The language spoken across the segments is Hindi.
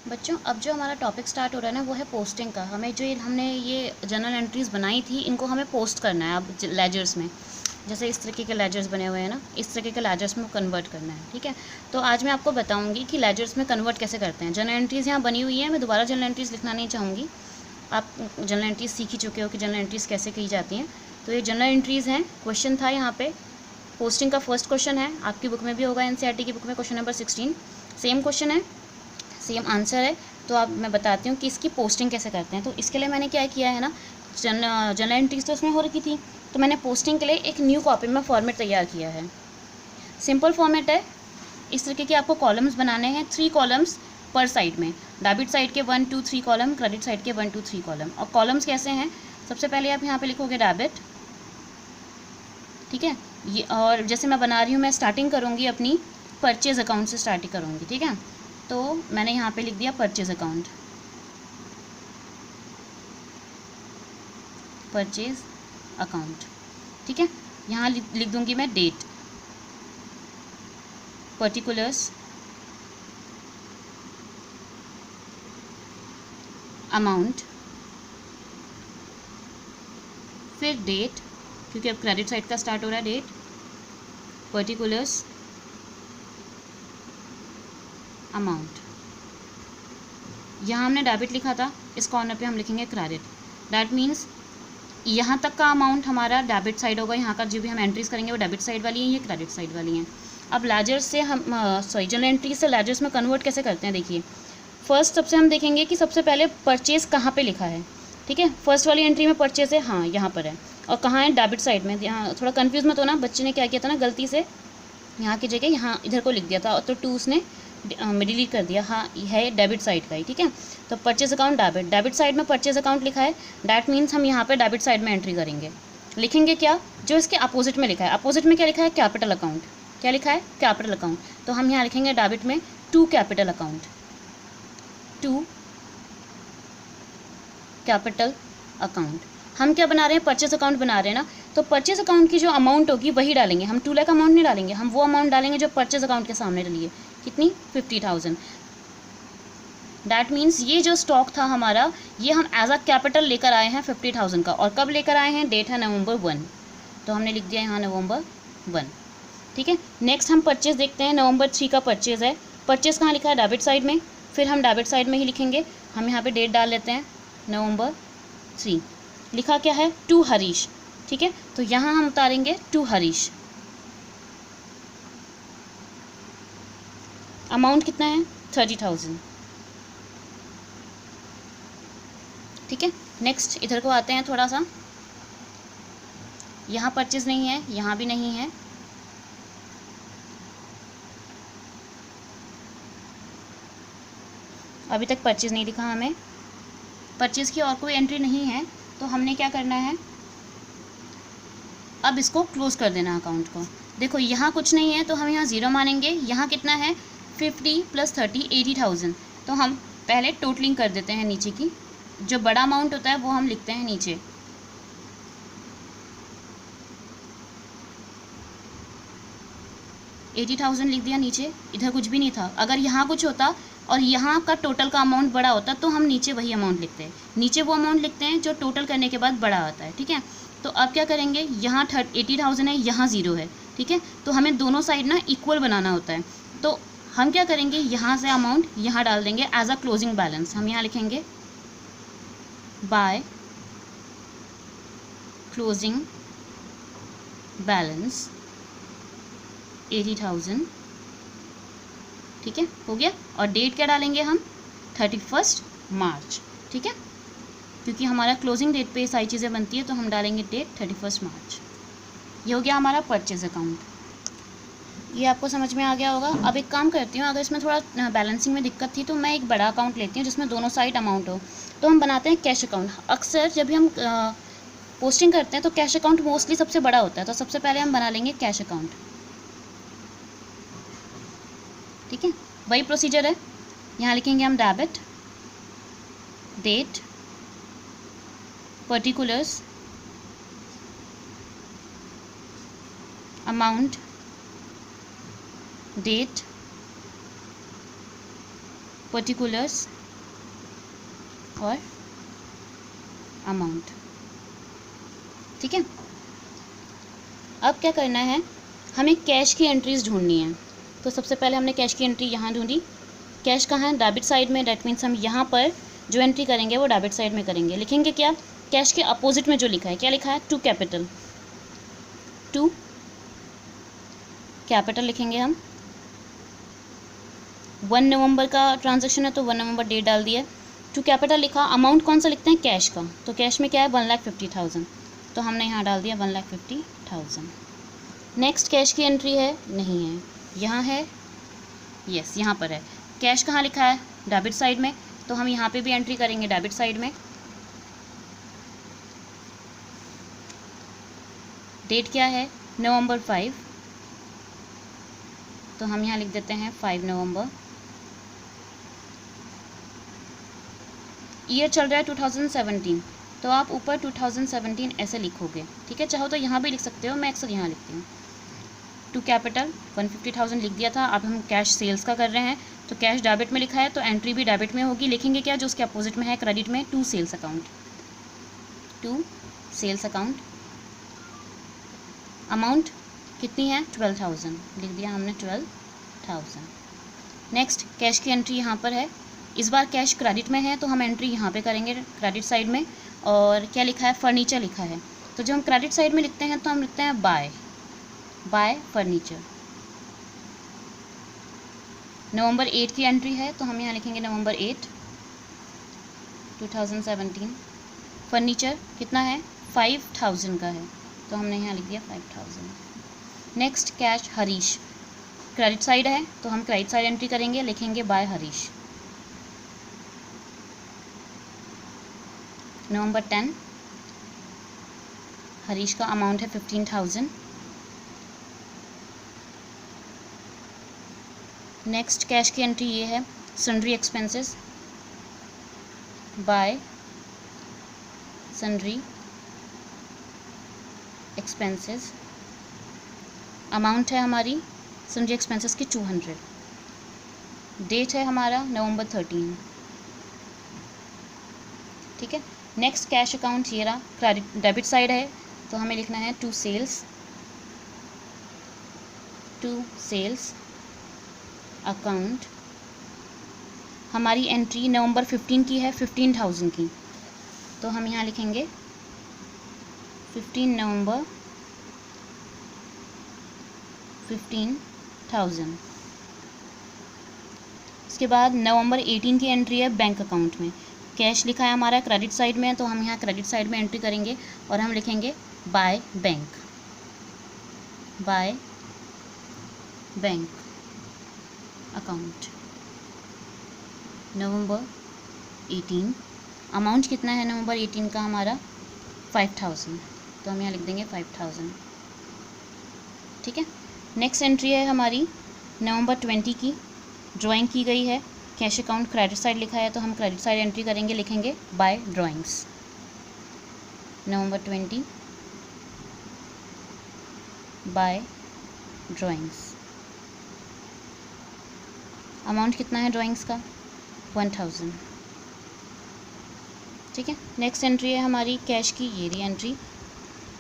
बच्चों अब जो हमारा टॉपिक स्टार्ट हो रहा है ना वो है पोस्टिंग का। हमें जो हमने ये जर्नल एंट्रीज़ बनाई थी इनको हमें पोस्ट करना है अब लेजर्स में। जैसे इस तरीके के लेजर्स बने हुए हैं ना, इस तरीके के लेजर्स में कन्वर्ट करना है। ठीक है, तो आज मैं आपको बताऊंगी कि लेजर्स में कन्वर्ट कैसे करते हैं। जर्नल एंट्रीज़ यहाँ बनी हुई है, मैं दोबारा जर्नल एंट्रीज़ लिखना नहीं चाहूँगी। आप जर्नल एंट्रीज़ सीख ही चुके हो कि जर्नल एंट्रीज़ कैसे की जाती हैं। तो ये जर्नल एंट्रीज़ हैं। क्वेश्चन था यहाँ पे पोस्टिंग का, फर्स्ट क्वेश्चन है, आपकी बुक में भी होगा, एनसीईआरटी की बुक में क्वेश्चन नंबर 16 सेम क्वेश्चन है, सेम आंसर है। तो अब मैं बताती हूँ कि इसकी पोस्टिंग कैसे करते हैं। तो इसके लिए मैंने क्या किया है ना, जर्नल एंट्रीज तो उसमें हो रखी थी, तो मैंने पोस्टिंग के लिए एक न्यू कॉपी में फॉर्मेट तैयार किया है। सिंपल फॉर्मेट है। इस तरीके के आपको कॉलम्स बनाने हैं, 3 कॉलम्स पर साइड में। डेबिट साइड के 1 2 3 कॉलम, क्रेडिट साइड के 1 2 3 कॉलम। और कॉलम्स कैसे हैं, सबसे पहले आप यहाँ पे लिखोगे डेबिट। ठीक है, ये और जैसे मैं बना रही हूँ, मैं स्टार्टिंग करूँगी अपनी परचेज अकाउंट से स्टार्ट करूँगी। ठीक है, तो मैंने यहाँ पे लिख दिया परचेज अकाउंट, परचेज अकाउंट। ठीक है, यहाँ लिख दूँगी मैं डेट, पर्टिकुलर्स, अमाउंट, फिर डेट, क्योंकि अब क्रेडिट साइड का स्टार्ट हो रहा है, डेट, पर्टिकुलर्स, अमाउंट। यहाँ हमने डेबिट लिखा था, इस कॉर्नर पे हम लिखेंगे क्रेडिट। दैट मीन्स यहाँ तक का अमाउंट हमारा डेबिट साइड होगा, यहाँ का जो भी हम एंट्रीज करेंगे वो डेबिट साइड वाली हैं, ये क्रेडिट साइड वाली हैं। अब लेजर्स से हम जर्नल एंट्री से लेजर्स में कन्वर्ट कैसे करते हैं, देखिए। फर्स्ट सबसे हम देखेंगे कि सबसे पहले परचेज कहाँ पे लिखा है। ठीक है, फर्स्ट वाली एंट्री में परचेज है, हाँ यहाँ पर है। और कहाँ है, डेबिट साइड में। यहाँ थोड़ा कन्फ्यूज मत होना, बच्चे ने क्या किया था ना, गलती से यहाँ की जगह यहाँ इधर को लिख दिया था, तो 2 उसने डिलीट कर दिया। हाँ, है डेबिट साइड का ही। ठीक है, तो purchase account debit, debit side में परचेज अकाउंट लिखा है, डैट मीन्स हम यहाँ पे डेबिट साइड में एंट्री करेंगे। लिखेंगे क्या, जो इसके अपोजिट में लिखा है। अपोजिट में क्या लिखा है, कैपिटल अकाउंट। क्या लिखा है, कैपिटल अकाउंट। तो हम यहाँ लिखेंगे डेबिट में to capital account, to capital account. हम क्या बना रहे हैं, परचेज अकाउंट बना रहे हैं ना, तो परचेज अकाउंट की जो अमाउंट होगी वही डालेंगे हम। 2 लाख अमाउंट नहीं डालेंगे, हम वो अमाउंट डालेंगे जो परचेज अकाउंट के सामने डली है। कितनी, 50,000। दैट मीन्स ये जो स्टॉक था हमारा, ये हम एज अ कैपिटल लेकर आए हैं 50,000 का। और कब लेकर आए हैं, डेट है नवंबर 1, तो हमने लिख दिया यहाँ नवंबर 1। ठीक है, नेक्स्ट हम परचेज देखते हैं, नवंबर 3 का परचेज है। परचेज कहाँ लिखा है, डेबिट साइड में, फिर हम डेबिट साइड में ही लिखेंगे। हम यहाँ पे डेट डाल लेते हैं, नवंबर 3। लिखा क्या है, टू हरीश। ठीक है, तो यहाँ हम उतारेंगे टू हरीश। अमाउंट कितना है, 30,000। ठीक है, नेक्स्ट इधर को आते हैं थोड़ा सा। यहाँ परचेज नहीं है, यहाँ भी नहीं है। अभी तक परचेज नहीं दिखा हमें, परचेज की और कोई एंट्री नहीं है। तो हमने क्या करना है, अब इसको क्लोज कर देना अकाउंट को। देखो यहाँ कुछ नहीं है तो हम यहाँ 0 मानेंगे। यहाँ कितना है, 50 + 30 80,000। तो हम पहले टोटलिंग कर देते हैं नीचे की, जो बड़ा अमाउंट होता है वो हम लिखते हैं नीचे। $80,000 लिख दिया नीचे, इधर कुछ भी नहीं था। अगर यहाँ कुछ होता और यहाँ का टोटल का अमाउंट बड़ा होता तो हम नीचे वही अमाउंट लिखते हैं। नीचे वो अमाउंट लिखते हैं जो टोटल करने के बाद बड़ा आता है। ठीक है, तो अब क्या करेंगे, यहाँ 80,000 है, यहाँ 0 है। ठीक है, तो हमें दोनों साइड ना इक्वल बनाना होता है। तो हम क्या करेंगे, यहाँ से अमाउंट यहाँ डाल देंगे एज अ क्लोजिंग बैलेंस। हम यहाँ लिखेंगे बाय क्लोजिंग बैलेंस 80,000। ठीक है, हो गया। और डेट क्या डालेंगे हम, 31 मार्च। ठीक है, क्योंकि हमारा क्लोजिंग डेट पे सारी चीज़ें बनती है, तो हम डालेंगे डेट 31 मार्च। ये हो गया हमारा परचेज अकाउंट। ये आपको समझ में आ गया होगा। अब एक काम करती हूँ, अगर इसमें थोड़ा बैलेंसिंग में दिक्कत थी तो मैं एक बड़ा अकाउंट लेती हूँ जिसमें दोनों साइड अमाउंट हो। तो हम बनाते हैं कैश अकाउंट। अक्सर जब भी हम पोस्टिंग करते हैं तो कैश अकाउंट मोस्टली सबसे बड़ा होता है। तो सबसे पहले हम बना लेंगे कैश अकाउंट। ठीक है, वही प्रोसीजर है। यहाँ लिखेंगे हम debit, date, particulars, amount, date, particulars और अमाउंट। ठीक है, अब क्या करना है, हमें कैश की एंट्रीज ढूंढनी है। तो सबसे पहले हमने कैश की एंट्री यहाँ ढूंढी। कैश कहाँ है, डेबिट साइड में। डेट मीन्स हम यहाँ पर जो एंट्री करेंगे वो डेबिट साइड में करेंगे। लिखेंगे क्या, कैश के अपोजिट में जो लिखा है, क्या लिखा है, टू कैपिटल। टू कैपिटल लिखेंगे हम। 1 नवंबर का ट्रांजैक्शन है तो 1 नवंबर डेट डाल दिया। टू कैपिटल लिखा। अमाउंट कौन सा लिखते हैं, कैश का। तो कैश में क्या है, 1,50,000, तो हमने यहाँ डाल दिया 1,50,000। नेक्स्ट कैश की एंट्री है, नहीं है, यहाँ है, यस यहाँ पर है। कैश कहाँ लिखा है, डेबिट साइड में, तो हम यहाँ पे भी एंट्री करेंगे डेबिट साइड में। डेट क्या है, नवंबर 5, तो हम यहाँ लिख देते हैं 5 नवंबर। ईयर चल रहा है 2017, तो आप ऊपर 2017 ऐसे लिखोगे। ठीक है, चाहो तो यहाँ भी लिख सकते हो, मैं अक्सर यहाँ लिखती हूँ। टू कैपिटल 150,000 लिख दिया था। अब हम कैश सेल्स का कर रहे हैं, तो कैश डेबिट में लिखा है तो एंट्री भी डेबिट में होगी। लिखेंगे क्या, जो उसके अपोजिट में है क्रेडिट में, to sales account. To sales account. Amount कितनी है, 12,000 लिख दिया हमने, 12,000। नेक्स्ट कैश की एंट्री यहाँ पर है। इस बार कैश क्रेडिट में है तो हम एंट्री यहाँ पे करेंगे क्रेडिट साइड में। और क्या लिखा है, फर्नीचर लिखा है, तो जब हम क्रेडिट साइड में लिखते हैं तो हम लिखते हैं बाय फर्नीचर। नवंबर 8 की एंट्री है तो हम यहाँ लिखेंगे नवंबर 8, 2017। फर्नीचर कितना है, 5,000 का है, तो हमने यहाँ लिख दिया 5,000। Next cash Harish, credit side है तो हम क्रेडिट साइड एंट्री करेंगे, लिखेंगे बाय हरीश। नवंबर 10, हरीश का अमाउंट है 15,000। नेक्स्ट कैश की एंट्री ये है, sundry expenses, bye sundry expenses. Amount है हमारी सन्ड्री एक्सपेंसेस की 200। डेट है हमारा नवंबर 13। ठीक है, नेक्स्ट कैश अकाउंट ये रहा, क्रेडिट डेबिट साइड है तो हमें लिखना है टू सेल्स अकाउंट। हमारी एंट्री नवंबर 15 की है, 15,000 की, तो हम यहाँ लिखेंगे 15 नवंबर 15,000। इसके बाद नवंबर 18 की एंट्री है बैंक अकाउंट में। कैश लिखा है हमारा क्रेडिट साइड में, तो हम यहाँ क्रेडिट साइड में एंट्री करेंगे और हम लिखेंगे by bank account. November 18, amount कितना है नवंबर 18 का हमारा, 5,000, तो हम यहाँ लिख देंगे 5,000। ठीक है, नेक्स्ट एंट्री है हमारी नवंबर 20 की, ड्राइंग की गई है। कैश अकाउंट क्रेडिट साइड लिखा है तो हम क्रेडिट साइड एंट्री करेंगे, लिखेंगे बाय ड्राइंग्स। नवंबर 20 बाय ड्राइंग्स। अमाउंट कितना है ड्राइंग्स का, 1,000। ठीक है, नेक्स्ट एंट्री है हमारी कैश की, ये रही एंट्री।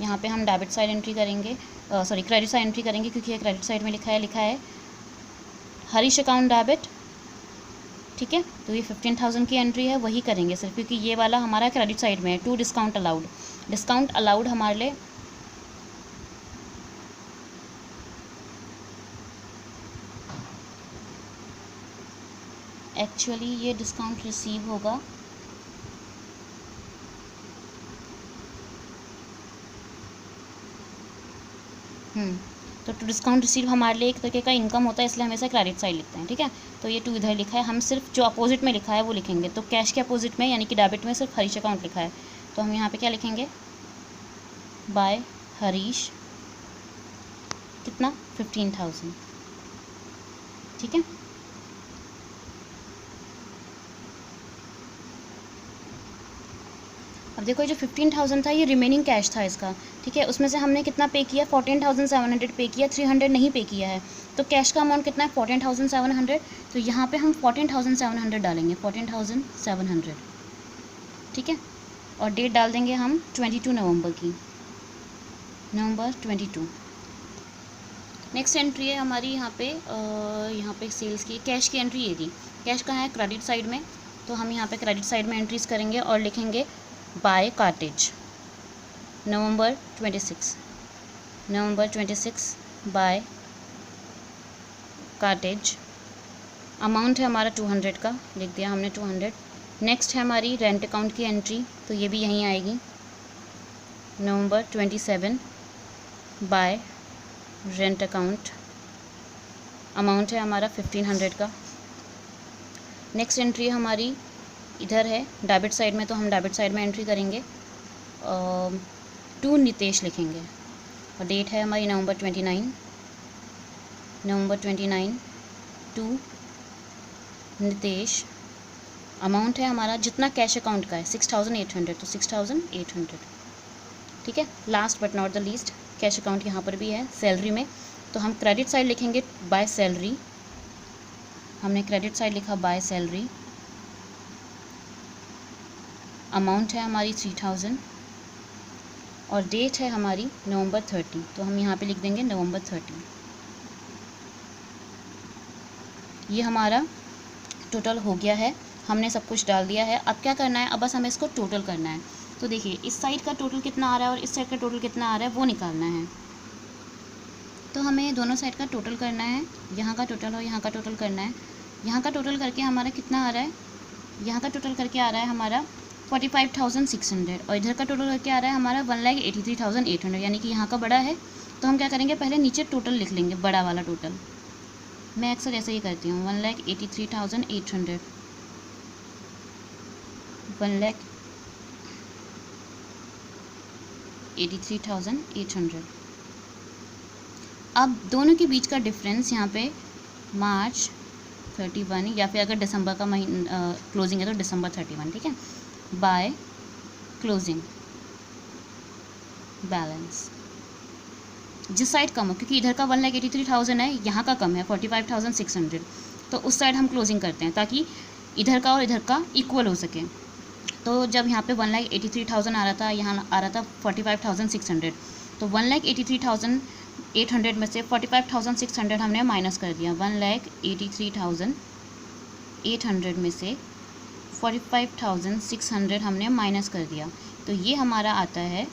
यहाँ पे हम डेबिट साइड एंट्री करेंगे, क्रेडिट साइड एंट्री करेंगे, क्योंकि ये क्रेडिट साइड में लिखा है हरीश अकाउंट डेबिट। ठीक है, तो ये 15,000 की एंट्री है, वही करेंगे सिर्फ, क्योंकि ये वाला हमारा क्रेडिट साइड में है। टू डिस्काउंट अलाउड हमारे लिए एक्चुअली ये डिस्काउंट रिसीव होगा तो टू डिस्काउंट रिसीव हमारे लिए एक तरीके का इनकम होता है, इसलिए हमेशा क्रेडिट साइड लिखते हैं। ठीक है, तो ये टू इधर लिखा है, हम सिर्फ जो अपोजिट में लिखा है वो लिखेंगे। तो कैश के अपोजिट में यानी कि डेबिट में सिर्फ हरीश अकाउंट लिखा है, तो हम यहाँ पे क्या लिखेंगे, बाय हरीश, कितना, 15,000। ठीक है, अब देखो जो 15,000 था ये रिमेनिंग कैश था इसका, ठीक है। उसमें से हमने कितना पे किया, 14,700 पे किया, 300 नहीं पे किया है। तो कैश का अमाउंट कितना है, 14,700। तो यहाँ पे हम 14,700 डालेंगे, 14,700, ठीक है। और डेट डाल देंगे हम 22 नवंबर की, नवंबर 22। नेक्स्ट एंट्री है हमारी यहाँ पे सेल्स की, कैश की एंट्री ये थी। कैश कहाँ है, क्रेडिट साइड में। तो हम यहाँ पे क्रेडिट साइड में एंट्रीज करेंगे और लिखेंगे बाय कार्टेज नवंबर 26, नवंबर 26 बाय कार्टेज। अमाउंट है हमारा 200 का, लिख दिया हमने 200। नेक्स्ट है हमारी रेंट अकाउंट की एंट्री, तो ये भी यहीं आएगी, नवंबर 27 बाय रेंट अकाउंट। अमाउंट है हमारा 1500 का। नेक्स्ट एंट्री हमारी इधर है डेबिट साइड में, तो हम डेबिट साइड में एंट्री करेंगे, टू नितेश लिखेंगे और डेट है हमारी नवंबर 29, नवंबर 29 टू नितेश। अमाउंट है हमारा जितना कैश अकाउंट का है 6,800, तो 6,800, ठीक है। Last but not the least cash account यहाँ पर भी है सैलरी में, तो हम क्रेडिट साइड लिखेंगे बाय सैलरी। हमने क्रेडिट साइड लिखा बाय सैलरी। अमाउंट है हमारी 3,000 और डेट है हमारी नवंबर 30, तो हम यहाँ पे लिख देंगे नवंबर 30। ये हमारा टोटल हो गया है, हमने सब कुछ डाल दिया है। अब क्या करना है, अब बस हमें इसको टोटल करना है। तो देखिए इस साइड का टोटल कितना आ रहा है और इस साइड का टोटल कितना आ रहा है वो निकालना है। तो हमें दोनों साइड का टोटल करना है, यहाँ का टोटल और यहाँ का टोटल करना है। यहाँ का टोटल करके हमारा कितना आ रहा है, यहाँ का टोटल करके आ रहा है हमारा 45,600 और इधर का टोटल करके आ रहा है हमारा 1,83,800, यानी कि यहाँ का बड़ा है। तो हम क्या करेंगे, पहले नीचे टोटल लिख लेंगे, बड़ा वाला टोटल। मैं अक्सर ऐसे ही करती हूँ, 1,83,800, 1,83,800। अब दोनों के बीच का डिफरेंस यहाँ पे मार्च 31 या फिर अगर दिसंबर का महीना क्लोजिंग है तो दिसंबर 31, ठीक है, बाय क्लोजिंग बैलेंस। जिस साइड कम हो, क्योंकि इधर का 1,83,000 है, यहाँ का कम है 45,600, तो उस साइड हम क्लोजिंग करते हैं ताकि इधर का और इधर का इक्वल हो सके। तो जब यहाँ पे 1,83,000 आ रहा था, यहाँ आ रहा था 45,600, तो 1,83,800 में से 45,600 हमने माइनस कर दिया। 1,83,800 में से 45,600 हमने माइनस कर दिया, तो ये हमारा आता है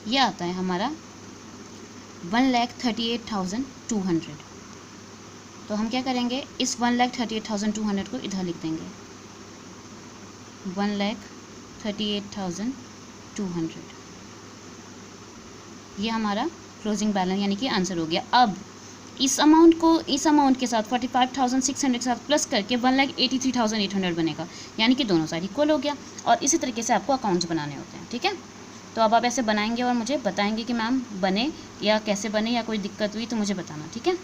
ये आता है हमारा 1,38,200। तो हम क्या करेंगे, इस 1,38,200 को इधर लिख देंगे, 1,38,200। ये हमारा क्लोजिंग बैलेंस यानी कि आंसर हो गया। अब इस अमाउंट को इस अमाउंट के साथ 45,600 के साथ प्लस करके 1,83,800 बनेगा, यानी कि दोनों साइड इक्वल हो गया। और इसी तरीके से आपको अकाउंट्स बनाने होते हैं, ठीक है। तो अब आप ऐसे बनाएंगे और मुझे बताएंगे कि मैम बने या कैसे बने, या कोई दिक्कत हुई तो मुझे बताना, ठीक है।